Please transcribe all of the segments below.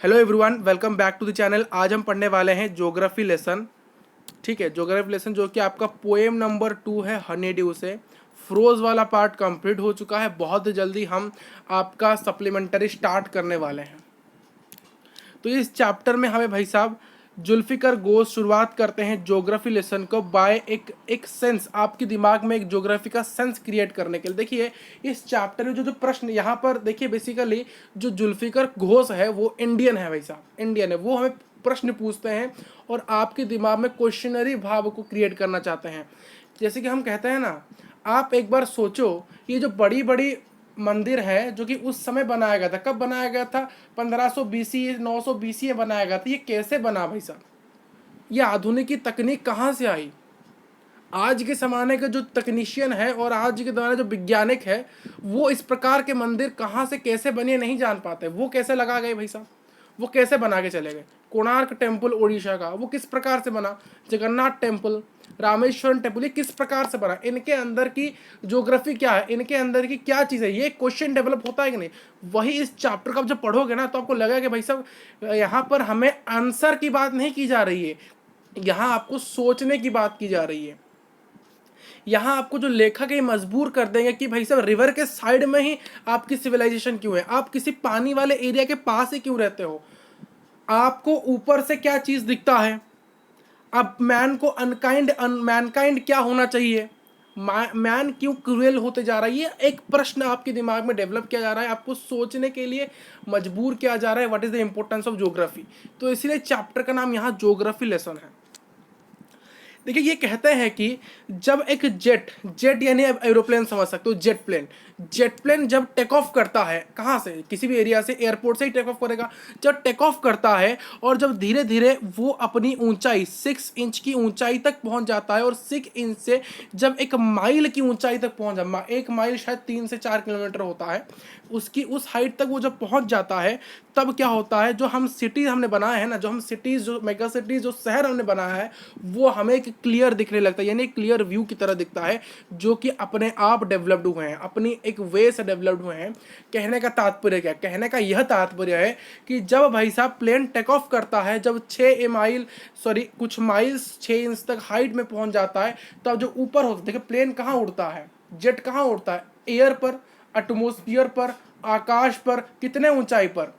Hello everyone, welcome back to the channel. आज हम पढ़ने वाले हैं ज्योग्राफी लेसन। ठीक है, ज्योग्राफी लेसन जो कि आपका पोएम नंबर 2 है हनी ड्यू से। फ्रोज वाला पार्ट कंप्लीट हो चुका है। बहुत जल्दी हम आपका सप्लीमेंट्री स्टार्ट करने वाले हैं। तो इस चैप्टर में हमें भाई साहब जुल्फिकर गोश शुरुआत करते हैं ज्योग्राफी लेसन को बाय एक सेंस, आपके दिमाग में एक ज्योग्राफी का सेंस क्रिएट करने के लिए। देखिए इस चैप्टर में जो जो प्रश्न यहाँ पर देखिए, बेसिकली जो जुल्फिकर घोष है वो इंडियन है भाई साहब, इंडियन है। वो हमें प्रश्न पूछते हैं और आपके दिमाग में क्वेश्चनरी भाव को क्रिएट करना चाहते हैं। जैसे कि हम कहते हैं ना, आप एक बार सोचो, ये जो बड़ी बड़ी मंदिर है जो कि उस समय बनाया गया था, कब बनाया गया था? 1500 बीसी 900 बीसी बनाया गया था। ये कैसे बना भाई साहब? ये आधुनिक की तकनीक कहाँ से आई? आज के ज़माने के जो तकनीशियन है और आज के ज़माने जो वैज्ञानिक है, वो इस प्रकार के मंदिर कहाँ से कैसे बने नहीं जान पाते। वो कैसे लगा गए भाई साहब? वो कैसे बना के चले गए? कोणार्क टेम्पल उड़ीसा का, वो किस प्रकार से बना? जगन्नाथ टेम्पल, रामेश्वरम टेम्पल, ये किस प्रकार से बना? इनके अंदर की ज्योग्राफी क्या है, इनके अंदर की क्या चीज़ है, ये क्वेश्चन डेवलप होता है कि नहीं? वही इस चैप्टर का जब पढ़ोगे ना तो आपको लगेगा कि भाई साहब यहाँ पर हमें आंसर की बात नहीं की जा रही है, यहाँ आपको सोचने की बात की जा रही है। यहाँ आपको जो लेखक है मजबूर कर देंगे कि भाई साहब रिवर के साइड में ही आपकी सिविलाइजेशन क्यों है, आप किसी पानी वाले एरिया के पास ही क्यों रहते हो, आपको ऊपर से क्या चीज दिखता है, अब मैन को अनकाइंड मैनकाइंड क्या होना चाहिए, मैन क्यों क्रूएल होते जा रहा है, ये एक प्रश्न आपके दिमाग में डेवलप किया जा रहा है, आपको सोचने के लिए मजबूर किया जा रहा है। What is the importance of geography. तो इसीलिए चैप्टर का नाम यहाँ ज्योग्राफी लेसन है। देखिए ये कहते हैं कि जब एक जेट जेट यानी अब एरोप्लेन समझ सकते हो, जेट प्लेन जब टेक ऑफ करता है, कहाँ से? किसी भी एरिया से, एयरपोर्ट से ही टेक ऑफ करेगा। जब टेक ऑफ करता है और जब धीरे धीरे वो अपनी ऊंचाई 6 इंच की ऊंचाई तक पहुंच जाता है और 6 इंच से जब 1 माइल की ऊंचाई तक पहुंच जाता, 1 माइल शायद 3 से 4 किलोमीटर होता है, उसकी उस हाइट तक वो जब पहुंच जाता है, तब क्या होता है, जो हम सिटीज हमने बनाए हैं ना, जो हम सिटीज, जो मेगा सिटीज, जो शहर हमने बनाया है, वो हमें एक क्लियर दिखने लगता है, यानी क्लियर व्यू की तरह दिखता है, जो कि अपने आप डेवलप्ड हुए हैं, अपनी एक वे से डेवलप्ड हुए हैं। कहने का तात्पर्य क्या? कहने का यह तात्पर्य है कि जब भाई साहब प्लेन टेक ऑफ करता है, जब 6 माइल सॉरी कुछ माइल्स 6 इंच तक हाइट में पहुंच जाता है, तब जो ऊपर होता है, देखिए प्लेन कहाँ उड़ता है, जेट कहाँ उड़ता है? एयर पर, एटमोस्फियर पर, आकाश पर, कितने ऊंचाई पर?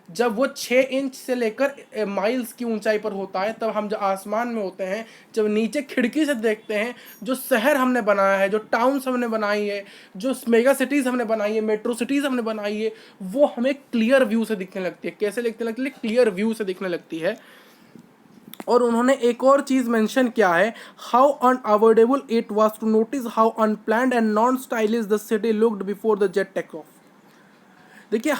जब वो 6 इंच से लेकर माइल्स की ऊंचाई पर होता है, तब हम जब आसमान में होते हैं, जब नीचे खिड़की से देखते हैं, जो शहर हमने बनाया है, जो टाउन्स हमने बनाई है, जो मेगा सिटीज़ हमने बनाई है, मेट्रो सिटीज़ हमने बनाई है, वो हमें क्लियर व्यू से दिखने लगती है। कैसे दिखने लगती है? क्लियर व्यू से दिखने लगती है। और उन्होंने एक और चीज़ मेंशन किया है, how unavoidable it was to notice how unplanned and non stylish the city looked before the jet take off. देखिए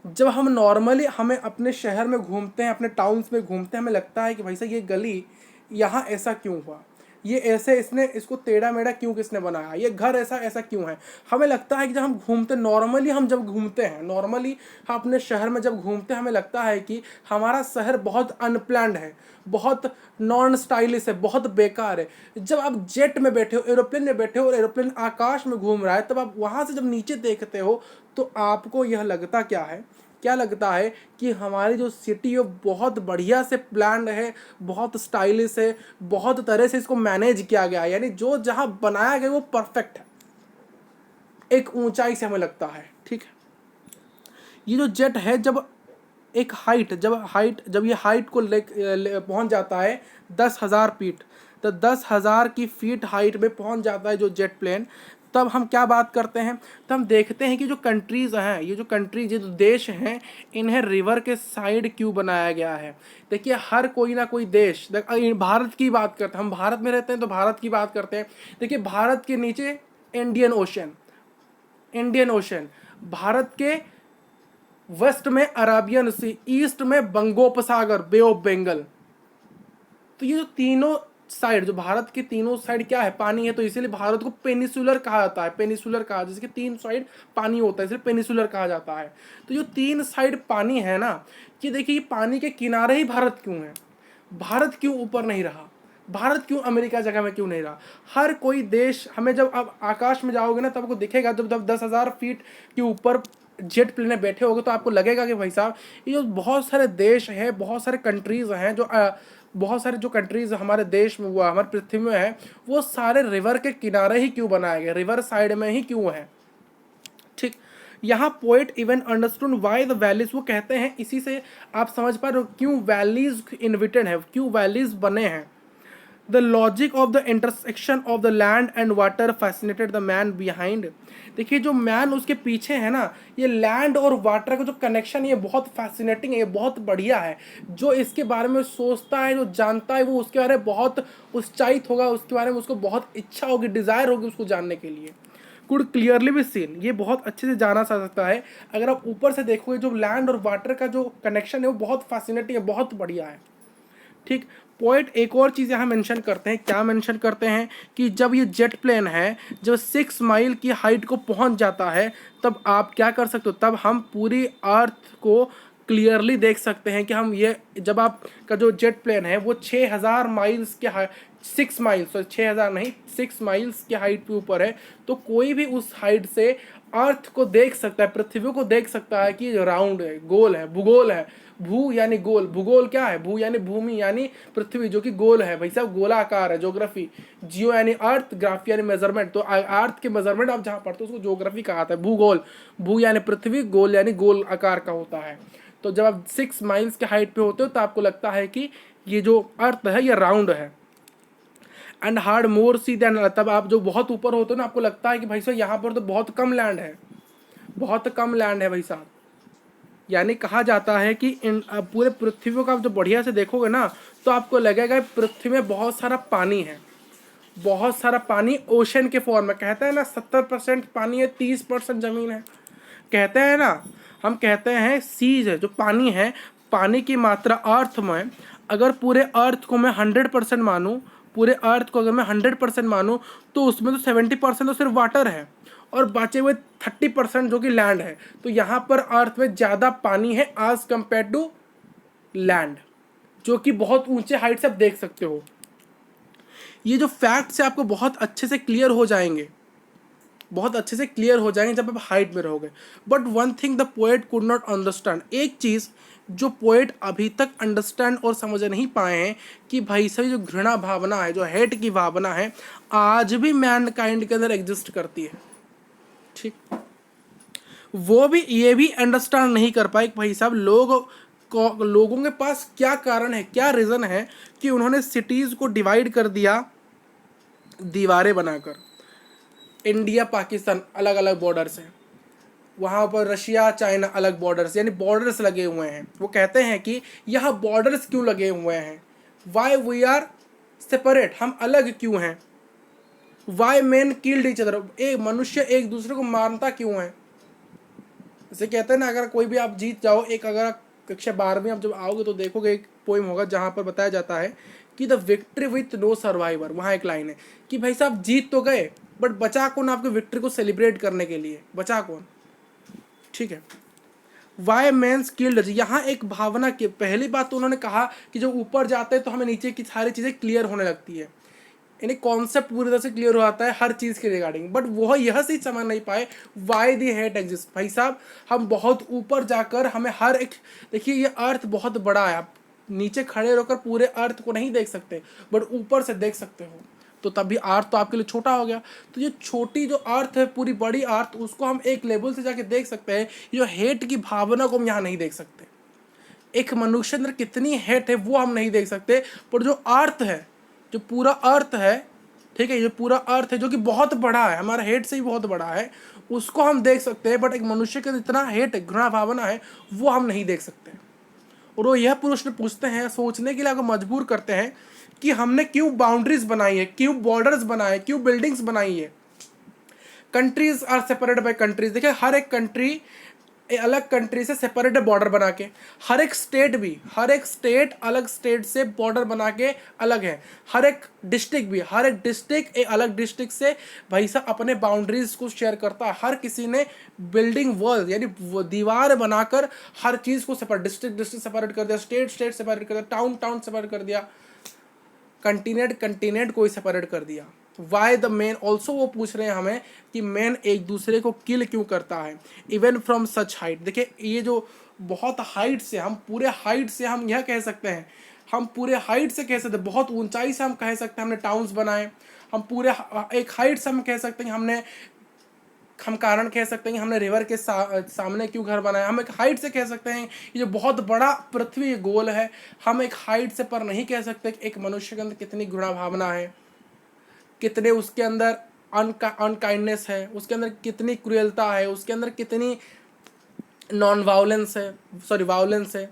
जब हम नॉर्मली हमें अपने शहर में घूमते हैं, अपने टाउन्स में घूमते हैं, हमें लगता है कि भाई साहब ये गली यहाँ ऐसा क्यों हुआ, ये ऐसे इसने इसको टेढ़ा मेढ़ा क्यों किसने बनाया, ये घर ऐसा ऐसा क्यों है। हमें लगता है कि जब हम घूमते नॉर्मली, हम जब घूमते हैं नॉर्मली, हम अपने शहर में जब घूमते हैं, हमें लगता है कि हमारा शहर बहुत अनप्लान्ड है, बहुत नॉन स्टाइलिश है, बहुत बेकार है। जब आप जेट में बैठे हो, एरोप्लेन में बैठे हो और एरोप्लेन आकाश में घूम रहा है, तब आप वहाँ से जब नीचे देखते हो तो आपको यह लगता क्या है, क्या लगता है कि हमारी जो सिटी है बहुत बढ़िया से प्लान्ड है, बहुत स्टाइलिश है, बहुत तरह से इसको मैनेज किया गया है, यानी जो जहाँ बनाया गया वो परफेक्ट है, एक ऊंचाई से हमें लगता है। ठीक है, ये जो जेट है जब एक जब ये हाइट को पहुंच जाता है 10,000 फीट, तो 10,000 की फीट हाइट में पहुंच जाता है जो जेट प्लेन, तब हम क्या बात करते हैं? तब हम देखते हैं कि जो कंट्रीज़ हैं, ये जो कंट्रीज, ये जो देश हैं, इन्हें रिवर के साइड क्यों बनाया गया है। देखिए हर कोई ना कोई देश, भारत की बात करते हैं, हम भारत में रहते हैं तो भारत की बात करते हैं। देखिए भारत के नीचे इंडियन ओशन, भारत के वेस्ट में अराबियन सी, ईस्ट में बंगोपसागर, बे ऑफ बंगाल। तो ये जो तीनों साइड, जो भारत के तीनों साइड क्या है? पानी है, तो इसीलिए भारत को पेनिसुलर कहा जाता है। पेनिसुलर कहा, जैसे कि 3 साइड पानी होता है, इसलिए पेनिसुलर कहा जाता है। तो जो 3 साइड पानी है ना, कि देखिए ये पानी के किनारे ही भारत क्यों है? भारत क्यों ऊपर नहीं रहा? भारत क्यों अमेरिका जगह में क्यों नहीं रहा? हर कोई देश, हमें जब आप आकाश में जाओगे ना तब आपको दिखेगा, जब 10,000 फीट के ऊपर जेट प्लेन में बैठे होगे तो आपको लगेगा कि भाई साहब ये जो बहुत सारे देश हैं, बहुत सारे कंट्रीज़ हैं, जो बहुत सारे जो कंट्रीज़ हमारे देश में, वो हमारे पृथ्वी में है, वो सारे रिवर के किनारे ही क्यों बनाए गए, रिवर साइड में ही क्यों है। ठीक, यहाँ poet even understood why the valleys, वो कहते हैं, इसी से आप समझ पा रहे हो क्यों वैलीज इन्विटेड है, क्यों वैलीज बने हैं। The logic of the intersection of the land and water fascinated the man behind. देखिए जो मैन उसके पीछे है ना, ये लैंड और वाटर का जो कनेक्शन, ये बहुत फैसिनेटिंग है, ये बहुत बढ़िया है। जो इसके बारे में सोचता है, जो जानता है, वो उसके बारे में बहुत उत्साहित होगा, उसके बारे में उसको बहुत इच्छा होगी, डिज़ायर होगी उसको जानने के लिए। कुड क्लियरली भी सीन, ये बहुत अच्छे से जाना जा सकता है। अगर आप ऊपर से देखोगे जो लैंड और वाटर का जो कनेक्शन है वो बहुत फैसिनेटिंग है, बहुत बढ़िया है। ठीक, पोएट एक और चीज़ यहाँ मेंशन करते हैं, क्या मेंशन करते हैं कि जब ये जेट प्लेन है, जब 6 माइल की हाइट को पहुँच जाता है, तब आप क्या कर सकते हो, तब हम पूरी अर्थ को क्लियरली देख सकते हैं कि हम ये, जब आपका जो जेट प्लेन है वो 6000 माइल्स के 6 माइल्स, तो 6000 नहीं 6 माइल्स के हाइट पे ऊपर है, तो कोई भी उस हाइट से अर्थ को देख सकता है, पृथ्वी को देख सकता है कि राउंड है, गोल है, भूगोल है। भू यानी गोल, भूगोल क्या है, भू यानी भूमि यानी पृथ्वी जो कि गोल है, भाई साहब गोलाकार है। ज्योग्राफी, जियो यानी अर्थ, ग्राफी यानी मेजरमेंट, तो अर्थ के मेजरमेंट आप जहाँ पढ़ते हो उसको ज्योग्राफी कहा जाता है। भूगोल, भू यानी पृथ्वी, गोल यानी गोल आकार का होता है। तो जब आप 6 माइल्स के हाइट पे होते हो तो आपको लगता है कि ये जो अर्थ है ये राउंड है। And hard more see then, तब आप जो बहुत ऊपर होते हो ना, आपको लगता है कि भाई साहब यहाँ पर तो बहुत कम लैंड है, बहुत कम लैंड है भाई साहब। यानी कहा जाता है कि इन पूरे पृथ्वी को आप जब बढ़िया से देखोगे ना, तो आपको लगेगा पृथ्वी में बहुत सारा पानी है, बहुत सारा पानी ओशन के फॉर्म में। कहते हैं ना 70% पानी है, 30% ज़मीन है। कहते हैं ना, हम कहते हैं सीज है, जो पानी है, पानी की मात्रा अर्थ में, अगर पूरे अर्थ को मैं 100% मानूँ, पूरे अर्थ को अगर मैं 100% मानूँ, तो उसमें तो 70% तो सिर्फ वाटर है और बचे हुए 30% जो कि लैंड है। तो यहाँ पर अर्थ में ज़्यादा पानी है एज कंपेयर टू लैंड, जो कि बहुत ऊंचे हाइट से आप देख सकते हो। ये जो फैक्ट्स है आपको बहुत अच्छे से क्लियर हो जाएंगे, बहुत अच्छे से क्लियर हो जाएंगे जब आप हाइट में रहोगे। But one thing the poet could not understand, एक चीज़ जो पोएट अभी तक अंडरस्टैंड और समझ नहीं पाए हैं कि भाई साहब जो घृणा भावना है, जो हेट की भावना है, आज भी मैनकाइंड के अंदर एग्जिस्ट करती है। ठीक, वो भी ये भी अंडरस्टैंड नहीं कर पाए कि भाई साहब लोगों के पास क्या कारण है, क्या रीज़न है कि उन्होंने सिटीज़ को डिवाइड कर दिया दीवारें बनाकर। इंडिया पाकिस्तान अलग अलग बॉर्डर्स हैं, वहाँ पर रशिया चाइना अलग बॉर्डर्स, यानी बॉर्डर्स लगे हुए हैं। वो कहते हैं कि यह बॉर्डर्स क्यों लगे हुए हैं, वाई वी आर सेपरेट, हम अलग क्यों हैं, Y man killed each other, एक मनुष्य एक दूसरे को मारता क्यों है। जैसे कहते हैं ना, अगर कोई भी आप जीत जाओ, एक अगर कक्षा 12वीं आप जब आओगे तो देखोगे एक पोइम होगा जहाँ पर बताया जाता है कि the victory with no survivor. वहाँ एक लाइन है कि भाई साहब जीत तो गए, बट बचा कौन आपकी विक्ट्री को सेलिब्रेट करने के लिए, बचा कौन। ठीक है, वाई मैंस किल्ड, यहाँ एक भावना की पहली बात तो उन्होंने कहा कि जब ऊपर जाते हैं तो हमें नीचे की सारी चीज़ें क्लियर होने लगती है, यानी कॉन्सेप्ट पूरी तरह से क्लियर हो जाता है हर चीज़ के रिगार्डिंग। बट वह यह सही समझ नहीं पाए वाई दी हेट एग्जिस्ट। भाई साहब हम बहुत ऊपर जाकर हमें हर एक, देखिए ये अर्थ बहुत बड़ा है, आप नीचे खड़े होकर पूरे अर्थ को नहीं देख सकते, बट ऊपर से देख सकते हो, तो तभी अर्थ तो आपके लिए छोटा हो गया। तो ये छोटी जो अर्थ है, पूरी बड़ी अर्थ, उसको हम एक लेवल से जाके देख सकते हैं। ये जो हेट की भावना को हम यहाँ नहीं देख सकते, एक मनुष्य अंदर कितनी हेट है वो हम नहीं देख सकते। पर जो अर्थ है, जो पूरा अर्थ है, ठीक है, ये पूरा अर्थ है जो कि बहुत बड़ा है, हमारा हेट से ही बहुत बड़ा है, उसको हम देख सकते हैं। बट एक मनुष्य के इतना हेट है, घृणा भावना है, वो हम नहीं देख सकते। और वो यह प्रश्न पूछते हैं, सोचने के लिए आपको मजबूर करते हैं कि हमने क्यों बाउंड्रीज बनाई है, क्यों बॉर्डर्स बनाए, क्यों बिल्डिंग्स बनाई है। Countries are separate by countries, देखिए हर एक कंट्री अलग कंट्री से सेपरेट बॉर्डर बना के, हर एक स्टेट भी, हर एक स्टेट अलग स्टेट से बॉर्डर बना के अलग है। हर एक डिस्ट्रिक्ट भी, हर एक डिस्ट्रिक्ट एक अलग डिस्ट्रिक्ट से भाई साहब अपने बाउंड्रीज को शेयर करता है। हर किसी ने बिल्डिंग वॉल यानी दीवार बनाकर हर चीज़ को सेपरेट, डिस्ट्रिक्ट डिस्ट्रिक्ट सेपरेट कर दिया, स्टेट स्टेट सेपरेट कर दिया, टाउन टाउन सेपरेट कर दिया, कंटिनेंट कंटिनेंट को सेपरेट कर दिया। वाई द मैन ऑल्सो, वो पूछ रहे हैं हमें कि मैन एक दूसरे को किल क्यों करता है, इवन फ्रॉम सच हाइट। देखिए ये जो बहुत हाइट से, हम पूरे हाइट से हम यह कह सकते हैं, हम पूरे हाइट से कह सकते हैं, बहुत ऊंचाई से हम कह सकते हैं हमने टाउन्स बनाए, हम पूरे एक हाइट से हम कह सकते हैं हमने, हम कारण कह सकते हैं कि हमने रिवर के सामने क्यों घर बनाया। हम एक हाइट से कह सकते हैं ये जो बहुत बड़ा पृथ्वी गोल है, हम एक हाइट से पर नहीं कह सकते कि एक मनुष्य के अंदर कितनी घृणा भावना है, कितने उसके अंदर अनकाइंडनेस है, उसके अंदर कितनी क्रूरता है, उसके अंदर कितनी नॉन वायलेंस है, सॉरी वायलेंस है।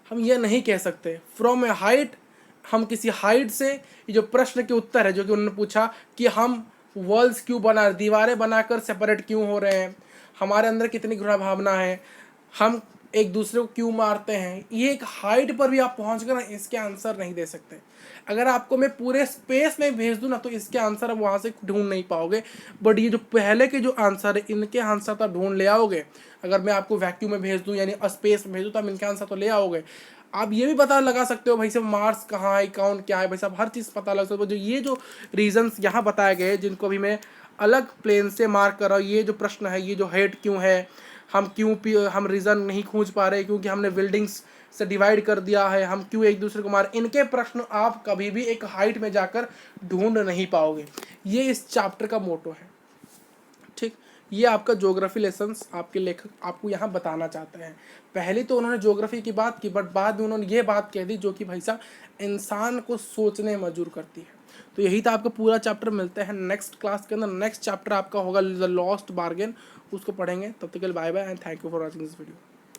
हम ये नहीं कह सकते फ्रॉम ए हाइट। हम किसी हाइट से, ये जो प्रश्न के उत्तर है जो कि उन्होंने पूछा कि हम वॉल्स क्यों बना, दीवारें बनाकर सेपरेट क्यों हो रहे हैं, हमारे अंदर कितनी घृणा भावना है, हम एक दूसरे को क्यों मारते हैं, ये एक हाइट पर भी आप पहुंच कर इसके आंसर नहीं दे सकते। अगर आपको मैं पूरे स्पेस में भेज दूं ना तो इसके आंसर आप वहां से ढूंढ नहीं पाओगे। बट ये जो पहले के जो आंसर है इनके आंसर तो आप ढूंढ ले आओगे। अगर मैं आपको वैक्यूम में भेज दूं यानी स्पेस में भेज दूं तो आप इनके आंसर तो ले आओगे। आप ये भी पता लगा सकते हो भाई साहब मार्स कहाँ है, कौन क्या है, भाई साहब हर चीज़ पता लग सकते हो। जो ये जो रीजंस यहाँ बताए गए जिनको भी मैं अलग प्लेन से मार्क कर रहा हूँ, ये जो प्रश्न है, ये जो हेड क्यों है, हम क्यों हम रीज़न नहीं खोज पा रहे क्योंकि हमने बिल्डिंग्स से डिवाइड कर दिया है, हम क्यों एक दूसरे को मार, इनके प्रश्न आप कभी भी एक हाइट में जाकर ढूंढ नहीं पाओगे। ये इस चैप्टर का मोटो है। ठीक, ये आपका ज्योग्राफी लेसन्स आपके लेखक आपको यहाँ बताना चाहते हैं। पहले तो उन्होंने ज्योग्राफी की बात की, बट बाद में उन्होंने ये बात कह दी जो कि भाई साहब इंसान को सोचने मजबूर करती है। तो यही था आपका पूरा चैप्टर। मिलते हैं नेक्स्ट क्लास के अंदर। नेक्स्ट चैप्टर आपका होगा द लॉस्ट बार्गेन, उसको पढ़ेंगे। तब तक के लिए bye bye and thank you for watching this video.